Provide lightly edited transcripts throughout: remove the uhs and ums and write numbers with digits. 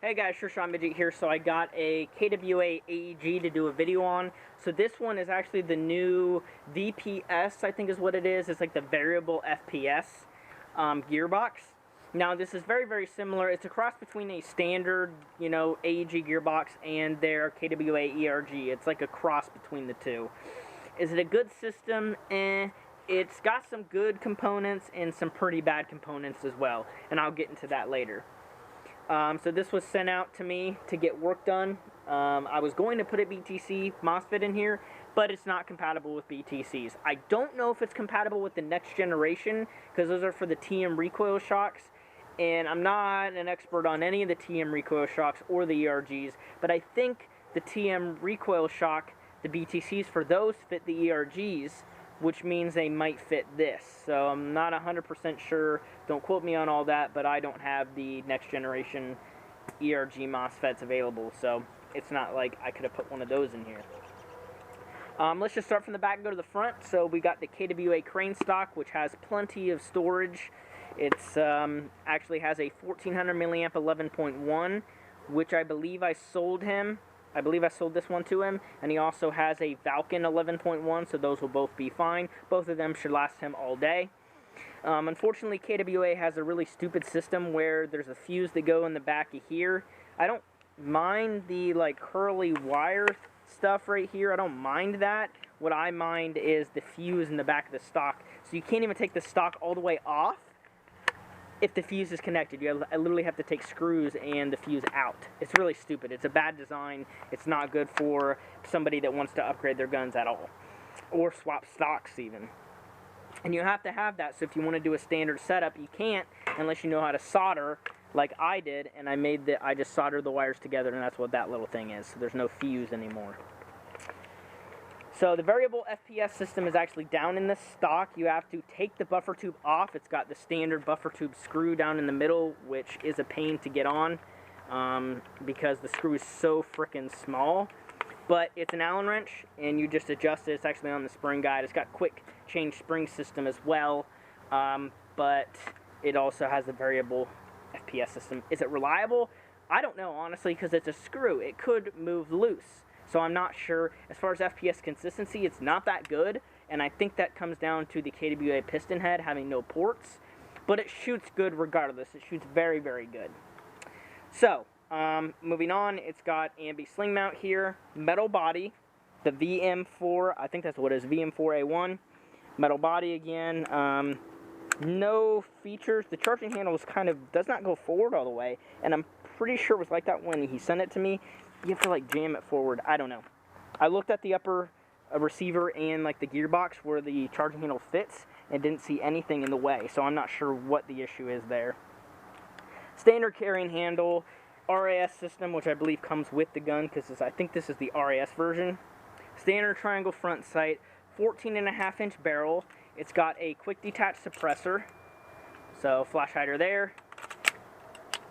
Hey guys, Sean Midget here. So I got a KWA AEG to do a video on. So this one is actually the new VPS, I think is what it is. It's like the variable FPS gearbox. Now this is very, very similar. It's a cross between a standard, AEG gearbox and their KWA ERG. It's like a cross between the two. Is it a good system? It's got some good components and some pretty bad components as well. And I'll get into that later. So this was sent out to me to get work done. I was going to put a BTC MOSFET in here, but it's not compatible with BTCs. I don't know if it's compatible with the next generation, because those are for the TM recoil shocks, and I'm not an expert on any of the TM recoil shocks or the ERGs, but I think the TM recoil shock, the BTCs for those fit the ERGs, which means they might fit this. So I'm not 100% sure. Don't quote me on all that, but I don't have the next generation ERG MOSFETs available, so it's not like I could have put one of those in here. Let's just start from the back and go to the front. So we got the KWA crane stock, which has plenty of storage. It's actually has a 1400 milliamp 11.1, which I believe I sold him. I believe I sold this one to him, and he also has a Falcon 11.1, so those will both be fine. Both of them should last him all day. Unfortunately, KWA has a really stupid system where there's a fuse that go in the back of here. I don't mind the curly wire stuff right here. I don't mind that. What I mind is the fuse in the back of the stock. So you can't even take the stock all the way off if the fuse is connected. I literally have to take screws and the fuse out. It's really stupid. It's a bad design. It's not good for somebody that wants to upgrade their guns at all, or swap stocks even. And you have to have that, so if you want to do a standard setup, you can't unless you know how to solder like I did, and I just soldered the wires together, and that's what that little thing is. So there's no fuse anymore. So the variable FPS system is actually down in the stock. You have to take the buffer tube off. It's got the standard buffer tube screw down in the middle, which is a pain to get on because the screw is so freaking small. But it's an Allen wrench, and you just adjust it. It's actually on the spring guide. It's got quick change spring system as well, but it also has the variable FPS system. Is it reliable? I don't know, honestly, because it's a screw. It could move loose. So I'm not sure. As far as FPS consistency, it's not that good, and I think that comes down to the KWA piston head having no ports, but it shoots good regardless. It shoots very, very good. So, moving on, it's got ambi sling mount here, metal body, the VM4, I think that's what it is, VM4A1, metal body again, no features. The charging handle does not go forward all the way, and I'm pretty sure it was like that when he sent it to me. You have to jam it forward. I don't know. I looked at the upper receiver and the gearbox where the charging handle fits and didn't see anything in the way, so I'm not sure what the issue is there. Standard carrying handle, RAS system, which I believe comes with the gun because I think this is the RAS version. Standard triangle front sight, 14.5-inch barrel. It's got a quick detach suppressor, so flash hider there,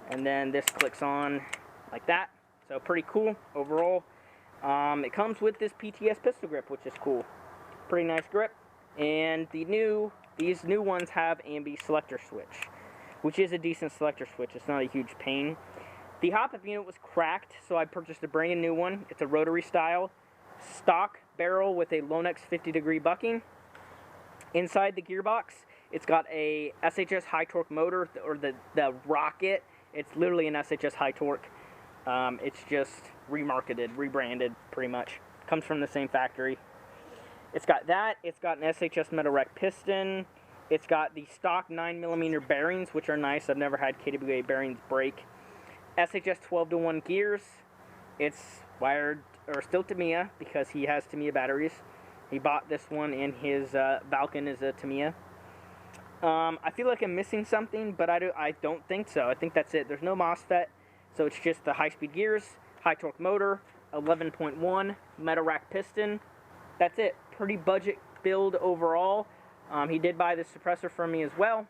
and then this clicks on like that. So pretty cool overall. It comes with this PTS pistol grip, which is cool. Pretty nice grip. And these new ones have ambi selector switch, which is a decent selector switch. It's not a huge pain. The hop-up unit was cracked, so I purchased a brand new one. It's a rotary style stock barrel with a Lonex 50-degree bucking. Inside the gearbox, it's got a SHS high torque motor, or the Rocket. It's literally an SHS high torque. It's just remarketed, rebranded, pretty much. Comes from the same factory. It's got that. It's got an SHS metal rack piston. It's got the stock 9mm bearings, which are nice. I've never had KWA bearings break. SHS 12-to-1 gears. It's wired, or still Tamiya, because he has Tamiya batteries. He bought this one, and his Falcon is a Tamiya. I feel like I'm missing something, but I don't think so. I think that's it. There's no MOSFET. So it's just the high-speed gears, high-torque motor, 11.1, metal rack piston. That's it. Pretty budget build overall. He did buy this suppressor from me as well.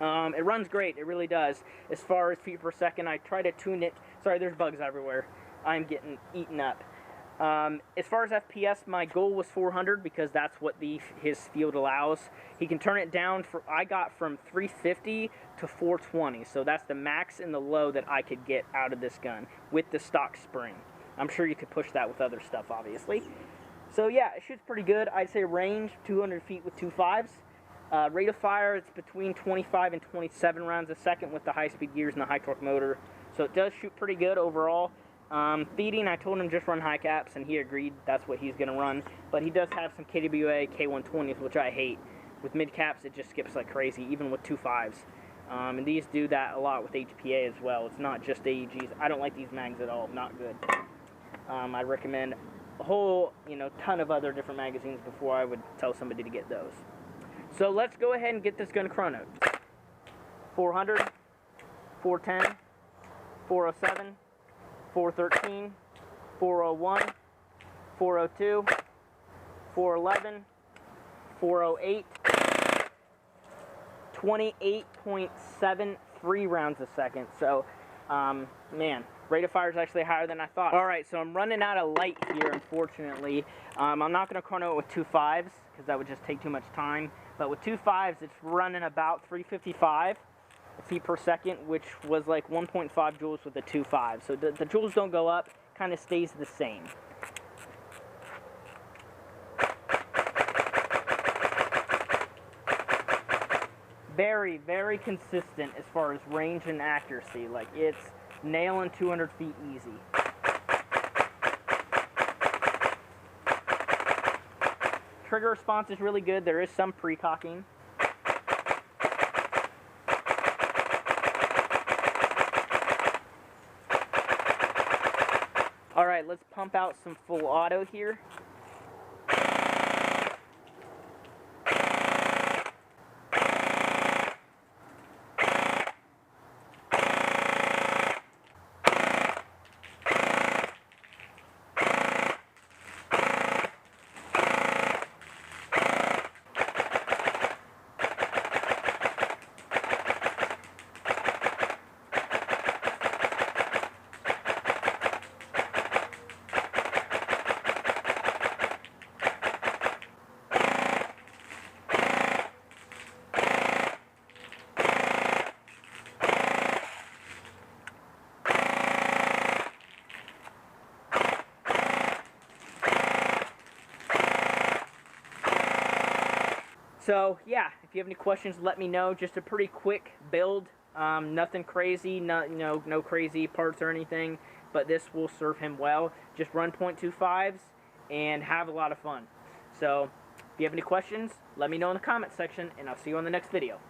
It runs great. It really does. As far as feet per second, I try to tune it. Sorry, there's bugs everywhere. I'm getting eaten up. As far as FPS, my goal was 400 because that's what his field allows. He can turn it down I got from 350 to 420, so that's the max and the low that I could get out of this gun with the stock spring. I'm sure you could push that with other stuff, obviously. So yeah, it shoots pretty good. I'd say range 200 feet with 2.5s. Rate of fire, it's between 25 and 27 rounds a second with the high-speed gears and the high-torque motor. So it does shoot pretty good overall. Feeding, I told him just run high caps, and he agreed that's what he's going to run. But he does have some KWA K120s, which I hate. With mid caps, it just skips like crazy, even with 2.5s. And these do that a lot with HPA as well. It's not just AEGs. I don't like these mags at all. Not good. I'd recommend a whole, ton of other different magazines before I would tell somebody to get those. So let's go ahead and get this gun chronoed. 400, 410, 407. 413, 401, 402, 411, 408, 28.73 rounds a second. So, man, rate of fire is actually higher than I thought. Alright, so I'm running out of light here, unfortunately. I'm not going to chrono it with 2.5s, because that would just take too much time. But with 2.5s, it's running about 355. Feet per second, which was like 1.5 joules with the 2.5. So the joules don't go up, kind of stays the same. Very, very consistent as far as range and accuracy. Like, it's nailing 200 feet easy. Trigger response is really good. There is some pre-cocking. Alright, let's pump out some full auto here. So yeah, if you have any questions, let me know. Just a pretty quick build, nothing crazy, no crazy parts or anything, but this will serve him well. Just run .25s and have a lot of fun. So if you have any questions, let me know in the comment section, and I'll see you on the next video.